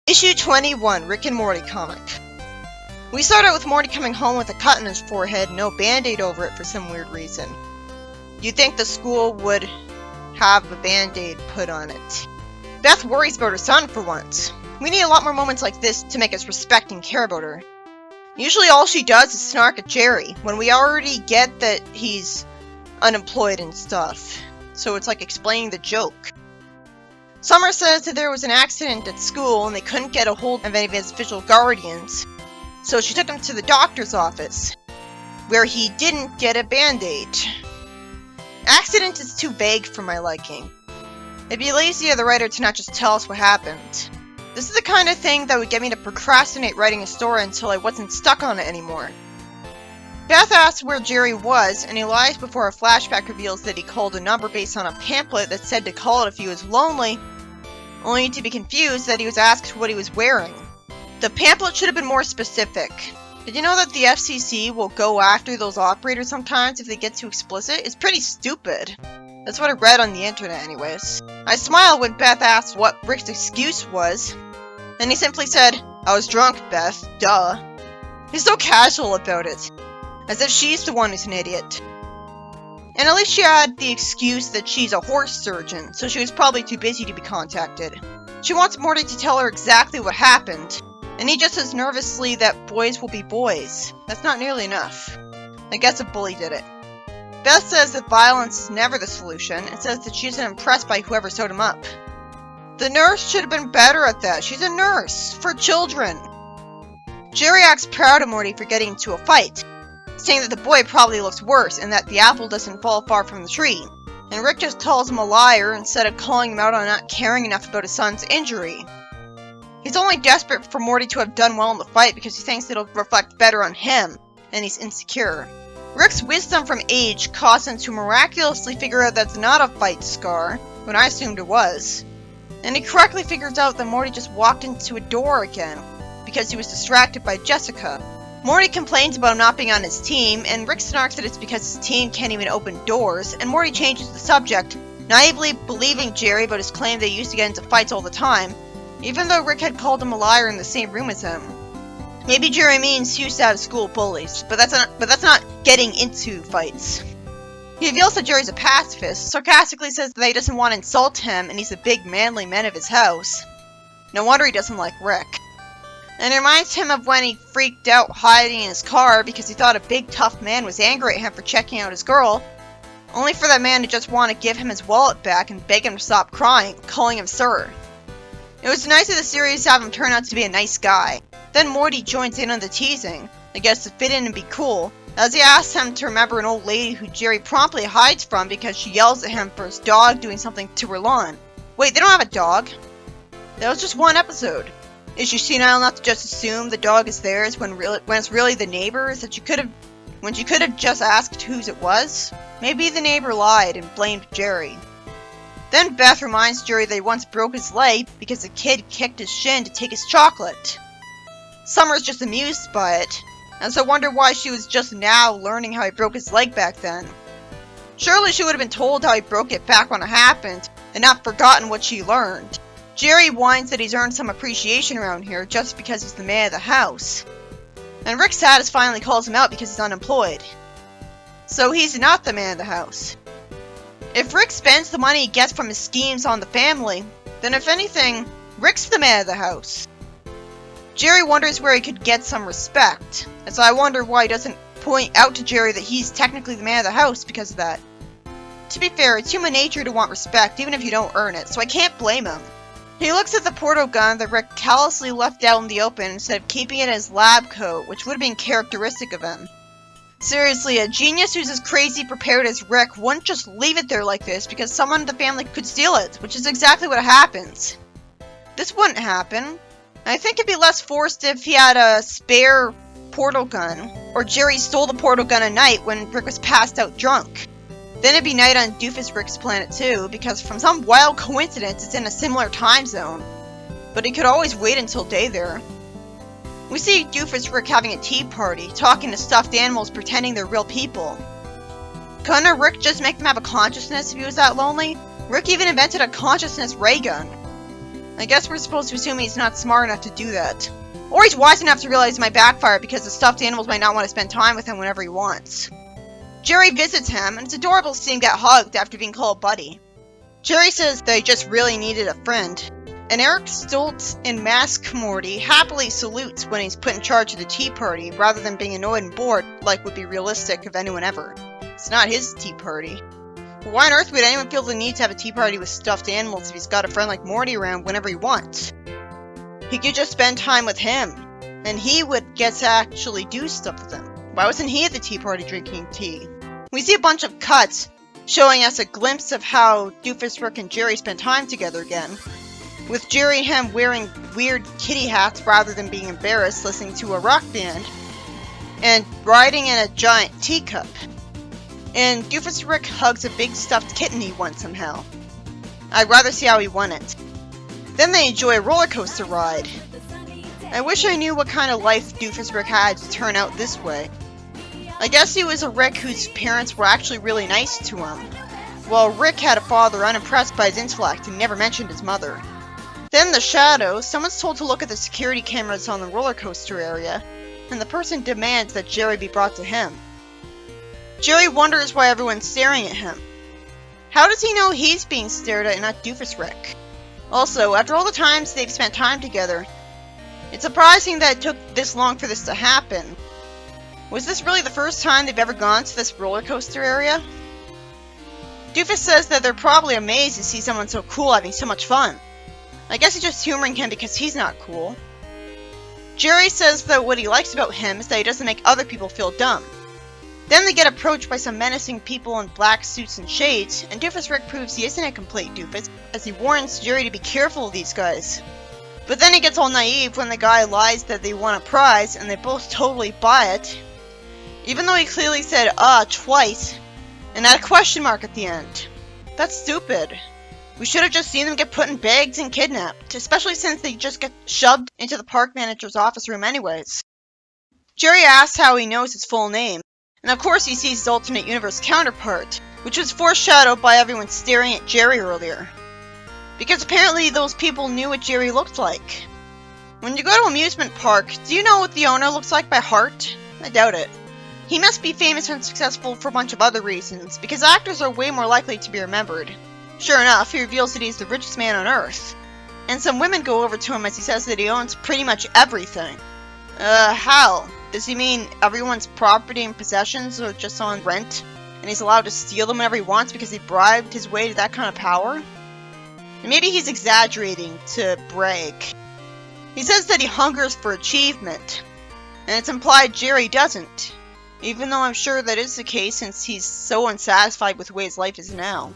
Issue 21, Rick and Morty comic. We start out with Morty coming home with a cut in his forehead, no band-aid over it for some weird reason. You'd think the school would have a band-aid put on it. Beth worries about her son for once. We need a lot more moments like this to make us respect and care about her. Usually all she does is snark at Jerry, when we already get that he's unemployed and stuff. So it's like explaining the joke. Summer says that there was an accident at school and they couldn't get a hold of any of his official guardians. So she took him to the doctor's office, where he didn't get a band-aid. Accident is too vague for my liking. It'd be lazy of the writer to not just tell us what happened. This is the kind of thing that would get me to procrastinate writing a story until I wasn't stuck on it anymore. Beth asks where Jerry was, and he lies before a flashback reveals that he called a number based on a pamphlet that said to call it if he was lonely, only to be confused that he was asked what he was wearing. The pamphlet should have been more specific. Did you know that the FCC will go after those operators sometimes if they get too explicit? It's pretty stupid. That's what I read on the internet anyways. I smiled when Beth asked what Rick's excuse was, and he simply said, "I was drunk, Beth, duh." He's so casual about it, as if she's the one who's an idiot. And at least she had the excuse that she's a horse surgeon, so she was probably too busy to be contacted. She wants Morty to tell her exactly what happened, and he just says nervously that boys will be boys. That's not nearly enough. I guess a bully did it. Beth says that violence is never the solution, and says that she isn't impressed by whoever sewed him up. The nurse should have been better at that. She's a nurse for children. Jerry acts proud of Morty for getting into a fight, saying that the boy probably looks worse and that the apple doesn't fall far from the tree. And Rick just calls him a liar instead of calling him out on not caring enough about his son's injury. He's only desperate for Morty to have done well in the fight because he thinks it'll reflect better on him, and he's insecure. Rick's wisdom from age caused him to miraculously figure out that's not a fight scar, when I assumed it was. And he correctly figures out that Morty just walked into a door again, because he was distracted by Jessica. Morty complains about him not being on his team, and Rick snarks that it's because his team can't even open doors, and Morty changes the subject, naively believing Jerry about his claim they used to get into fights all the time, even though Rick had called him a liar in the same room as him. Maybe Jerry means he used to have school bullies, but that's not getting into fights. He reveals that Jerry's a pacifist, sarcastically says that he doesn't want to insult him, and he's a big manly man of his house. No wonder he doesn't like Rick. And it reminds him of when he freaked out hiding in his car because he thought a big tough man was angry at him for checking out his girl, only for that man to just want to give him his wallet back and beg him to stop crying, calling him sir. It was nice of the series to have him turn out to be a nice guy. Then Morty joins in on the teasing, I guess to fit in and be cool, as he asks him to remember an old lady who Jerry promptly hides from because she yells at him for his dog doing something to her lawn. Wait, they don't have a dog? That was just one episode. Is she senile enough to just assume the dog is theirs when it's really the neighbor's that when she could have just asked whose it was? Maybe the neighbor lied and blamed Jerry. Then Beth reminds Jerry that he once broke his leg because a kid kicked his shin to take his chocolate. Summer's just amused by it, and so wonder why she was just now learning how he broke his leg back then. Surely she would have been told how he broke it back when it happened, and not forgotten what she learned. Jerry whines that he's earned some appreciation around here just because he's the man of the house. And Rick satisfyingly calls him out because he's unemployed. So he's not the man of the house. If Rick spends the money he gets from his schemes on the family, then if anything, Rick's the man of the house. Jerry wonders where he could get some respect, and so I wonder why he doesn't point out to Jerry that he's technically the man of the house because of that. To be fair, it's human nature to want respect even if you don't earn it, so I can't blame him. He looks at the portal gun that Rick callously left out in the open instead of keeping it in his lab coat, which would have been characteristic of him. Seriously, a genius who's as crazy prepared as Rick wouldn't just leave it there like this because someone in the family could steal it, which is exactly what happens. This wouldn't happen. I think it'd be less forced if he had a spare portal gun, or Jerry stole the portal gun at night when Rick was passed out drunk. Then it'd be night on Doofus Rick's planet too, because from some wild coincidence it's in a similar time zone. But he could always wait until day there. We see Doofus Rick having a tea party, talking to stuffed animals pretending they're real people. Couldn't Rick just make them have a consciousness if he was that lonely? Rick even invented a consciousness ray gun. I guess we're supposed to assume he's not smart enough to do that. Or he's wise enough to realize it might backfire because the stuffed animals might not want to spend time with him whenever he wants. Jerry visits him, and it's adorable to see him get hugged after being called buddy. Jerry says that he just really needed a friend. And Eric Stoltz in Mask Morty happily salutes when he's put in charge of the tea party rather than being annoyed and bored like would be realistic of anyone ever. It's not his tea party. But why on earth would anyone feel the need to have a tea party with stuffed animals if he's got a friend like Morty around whenever he wants? He could just spend time with him, and he would get to actually do stuff with him. Why wasn't he at the tea party drinking tea? We see a bunch of cuts showing us a glimpse of how Doofus, Rick, and Jerry spend time together again, with Jerry and him wearing weird kitty hats rather than being embarrassed listening to a rock band, and riding in a giant teacup. And Doofus Rick hugs a big stuffed kitten he won somehow. I'd rather see how he won it. Then they enjoy a roller coaster ride. I wish I knew what kind of life Doofus Rick had to turn out this way. I guess he was a Rick whose parents were actually really nice to him, while Rick had a father unimpressed by his intellect and never mentioned his mother. Then the shadow, someone's told to look at the security cameras on the roller coaster area, and the person demands that Jerry be brought to him. Jerry wonders why everyone's staring at him. How does he know he's being stared at and not Doofus Rick? Also, after all the times they've spent time together, it's surprising that it took this long for this to happen. Was this really the first time they've ever gone to this roller coaster area? Doofus says that they're probably amazed to see someone so cool having so much fun. I guess he's just humoring him because he's not cool. Jerry says that what he likes about him is that he doesn't make other people feel dumb. Then they get approached by some menacing people in black suits and shades, and Doofus Rick proves he isn't a complete doofus, as he warns Jerry to be careful of these guys. But then he gets all naive when the guy lies that they won a prize, and they both totally buy it, even though he clearly said twice, and had a question mark at the end. That's stupid. We should have just seen them get put in bags and kidnapped, especially since they just get shoved into the park manager's office room anyways. Jerry asks how he knows his full name, and of course he sees his alternate universe counterpart, which was foreshadowed by everyone staring at Jerry earlier. Because apparently those people knew what Jerry looked like. When you go to an amusement park, do you know what the owner looks like by heart? I doubt it. He must be famous and successful for a bunch of other reasons, because actors are way more likely to be remembered. Sure enough, he reveals that he's the richest man on Earth. And some women go over to him as he says that he owns pretty much everything. How? Does he mean everyone's property and possessions are just on rent, and he's allowed to steal them whenever he wants because he bribed his way to that kind of power? And maybe he's exaggerating to brag. He says that he hungers for achievement, and it's implied Jerry doesn't, even though I'm sure that is the case since he's so unsatisfied with the way his life is now.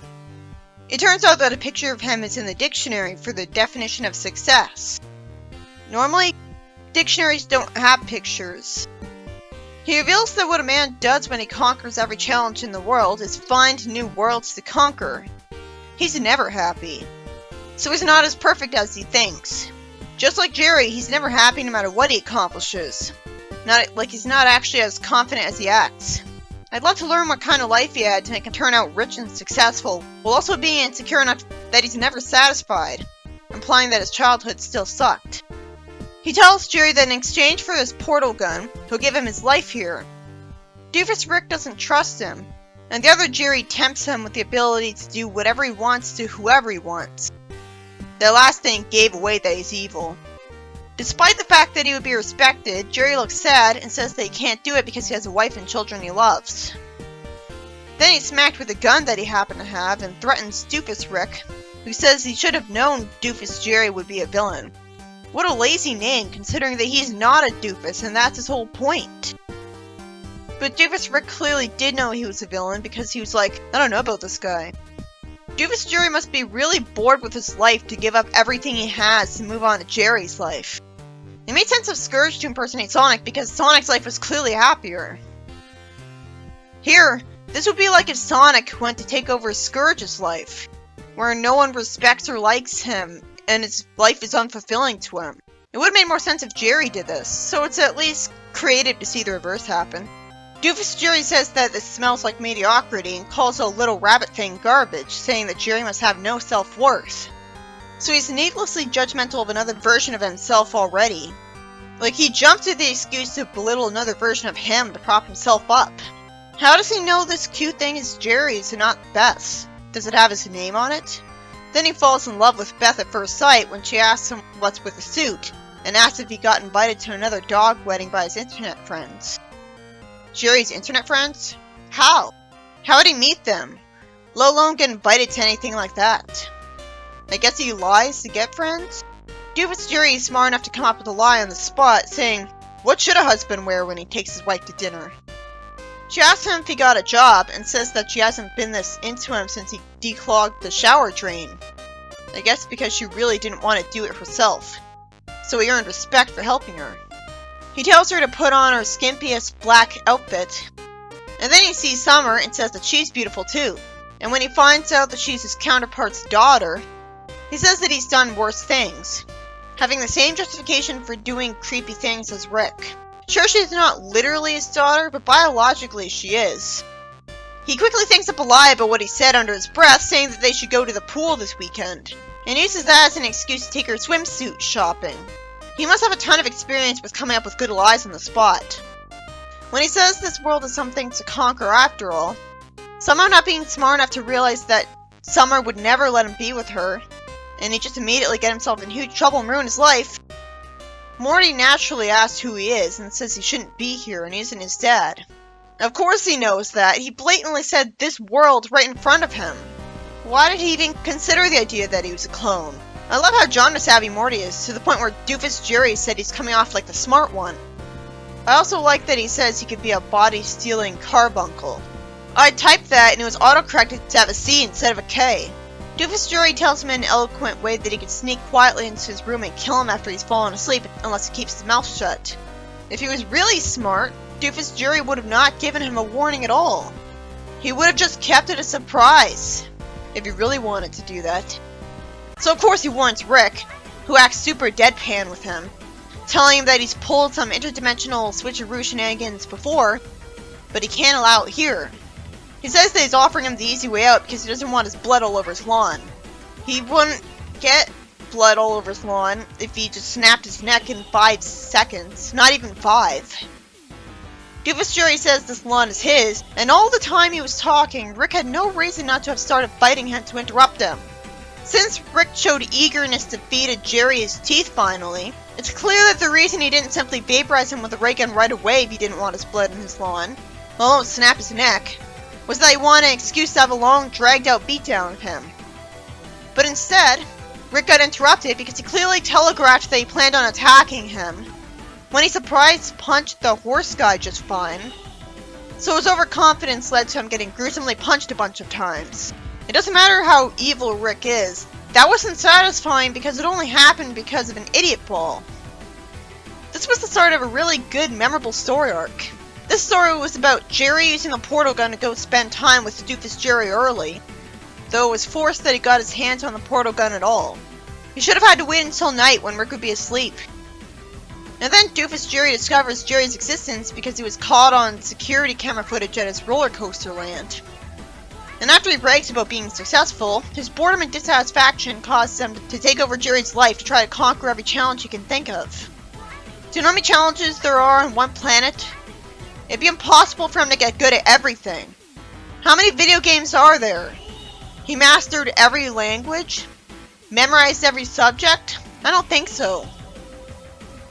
It turns out that a picture of him is in the dictionary for the definition of success. Normally, dictionaries don't have pictures. He reveals that what a man does when he conquers every challenge in the world is find new worlds to conquer. He's never happy. So he's not as perfect as he thinks. Just like Jerry, he's never happy no matter what he accomplishes. He's not actually as confident as he acts. I'd love to learn what kind of life he had to make him turn out rich and successful, while also being insecure enough that he's never satisfied, implying that his childhood still sucked. He tells Jerry that in exchange for his portal gun, he'll give him his life here. Doofus Rick doesn't trust him, and the other Jerry tempts him with the ability to do whatever he wants to whoever he wants. That last thing gave away that he's evil. Despite the fact that he would be respected, Jerry looks sad and says that he can't do it because he has a wife and children he loves. Then he's smacked with a gun that he happened to have and threatens Doofus Rick, who says he should have known Doofus Jerry would be a villain. What a lazy name, considering that he's not a doofus and that's his whole point. But Doofus Rick clearly did know he was a villain because he was like, I don't know about this guy. Doofus Jerry must be really bored with his life to give up everything he has to move on to Jerry's life. It made sense of Scourge to impersonate Sonic because Sonic's life was clearly happier. Here, this would be like if Sonic went to take over Scourge's life, where no one respects or likes him, and his life is unfulfilling to him. It would have made more sense if Jerry did this, so it's at least creative to see the reverse happen. Doofus Jerry says that this smells like mediocrity and calls a little rabbit thing garbage, saying that Jerry must have no self-worth. So he's needlessly judgmental of another version of himself already. Like, he jumped to the excuse to belittle another version of him to prop himself up. How does he know this cute thing is Jerry's and not Beth's? Does it have his name on it? Then he falls in love with Beth at first sight when she asks him what's with the suit, and asks if he got invited to another dog wedding by his internet friends. Jerry's internet friends? How? How would he meet them? Let alone get invited to anything like that. I guess he lies to get friends? Doofus Jerry is smart enough to come up with a lie on the spot, saying, "What should a husband wear when he takes his wife to dinner?" She asks him if he got a job, and says that she hasn't been this into him since he declogged the shower drain. I guess because she really didn't want to do it herself. So he earned respect for helping her. He tells her to put on her skimpiest black outfit, and then he sees Summer and says that she's beautiful too. And when he finds out that she's his counterpart's daughter, he says that he's done worse things, having the same justification for doing creepy things as Rick. Sure, she's not literally his daughter, but biologically she is. He quickly thinks up a lie about what he said under his breath, saying that they should go to the pool this weekend, and uses that as an excuse to take her swimsuit shopping. He must have a ton of experience with coming up with good lies on the spot. When he says this world is something to conquer after all, somehow not being smart enough to realize that Summer would never let him be with her, and he just immediately get himself in huge trouble and ruin his life, Morty naturally asks who he is and says he shouldn't be here and isn't his dad. Of course he knows that. He blatantly said this world right in front of him. Why did he even consider the idea that he was a clone? I love how genre savvy Morty is, to the point where Doofus Jerry said he's coming off like the smart one. I also like that he says he could be a body-stealing carbuncle. I typed that and it was autocorrected to have a C instead of a K. Doofus Jerry tells him in an eloquent way that he could sneak quietly into his room and kill him after he's fallen asleep unless he keeps his mouth shut. If he was really smart, Doofus Jerry would have not given him a warning at all. He would have just kept it a surprise, if he really wanted to do that. So of course he warns Rick, who acts super deadpan with him, telling him that he's pulled some interdimensional switcheroo shenanigans before, but he can't allow it here. He says that he's offering him the easy way out because he doesn't want his blood all over his lawn. He wouldn't get blood all over his lawn if he just snapped his neck in 5 seconds. Not even 5. Doofus Jerry says this lawn is his, and all the time he was talking, Rick had no reason not to have started fighting him to interrupt him. Since Rick showed eagerness to feed Jerry his teeth finally, it's clear that the reason he didn't simply vaporize him with a ray gun right away if he didn't want his blood in his lawn, well, don't snap his neck, was that he wanted an excuse to have a long, dragged-out beatdown of him. But instead, Rick got interrupted because he clearly telegraphed that he planned on attacking him, when he surprise punched the horse guy just fine. So his overconfidence led to him getting gruesomely punched a bunch of times. It doesn't matter how evil Rick is, that wasn't satisfying because it only happened because of an idiot ball. This was the start of a really good, memorable story arc. This story was about Jerry using a portal gun to go spend time with Doofus Jerry early, though it was forced that he got his hands on the portal gun at all. He should have had to wait until night when Rick would be asleep. And then Doofus Jerry discovers Jerry's existence because he was caught on security camera footage at his roller coaster land. And after he brags about being successful, his boredom and dissatisfaction caused him to take over Jerry's life to try to conquer every challenge he can think of. Do you know how many challenges there are on one planet? It'd be impossible for him to get good at everything. How many video games are there? He mastered every language? Memorized every subject? I don't think so.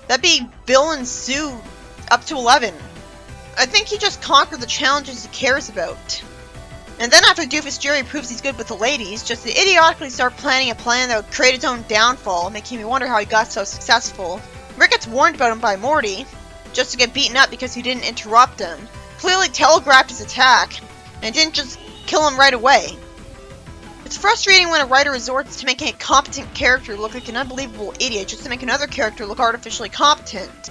That'd be Bill and Sue up to 11. I think he just conquered the challenges he cares about. And then after Doofus Jerry proves he's good with the ladies, just to idiotically start planning a plan that would create his own downfall, making me wonder how he got so successful. Rick gets warned about him by Morty, just to get beaten up because he didn't interrupt him, clearly telegraphed his attack, and didn't just kill him right away. It's frustrating when a writer resorts to making a competent character look like an unbelievable idiot just to make another character look artificially competent.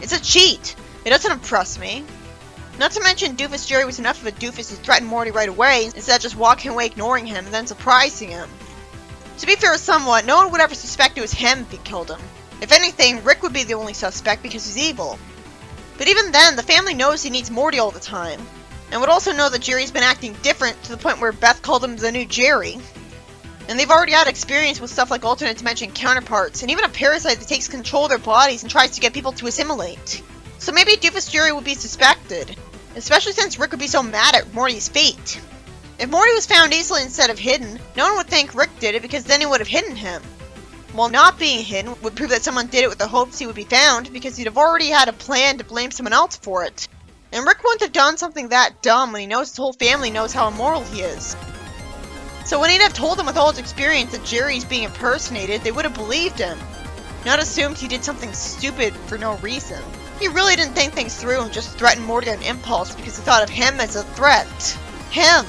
It's a cheat. It doesn't impress me. Not to mention Doofus Jerry was enough of a doofus to threaten Morty right away instead of just walking away ignoring him and then surprising him. To be fair somewhat, no one would ever suspect it was him if he killed him. If anything, Rick would be the only suspect because he's evil. But even then, the family knows he needs Morty all the time, and would also know that Jerry's been acting different to the point where Beth called him the new Jerry. And they've already had experience with stuff like alternate dimension counterparts, and even a parasite that takes control of their bodies and tries to get people to assimilate. So maybe Doofus Jerry would be suspected, especially since Rick would be so mad at Morty's fate. If Morty was found easily instead of hidden, no one would think Rick did it because then he would have hidden him. While not being hidden would prove that someone did it with the hopes he would be found because he'd have already had a plan to blame someone else for it. And Rick wouldn't have done something that dumb when he knows his whole family knows how immoral he is. So when he'd have told them with all his experience that Jerry's being impersonated, they would have believed him, not assumed he did something stupid for no reason. He really didn't think things through and just threatened Morty on impulse because he thought of him as a threat. Him!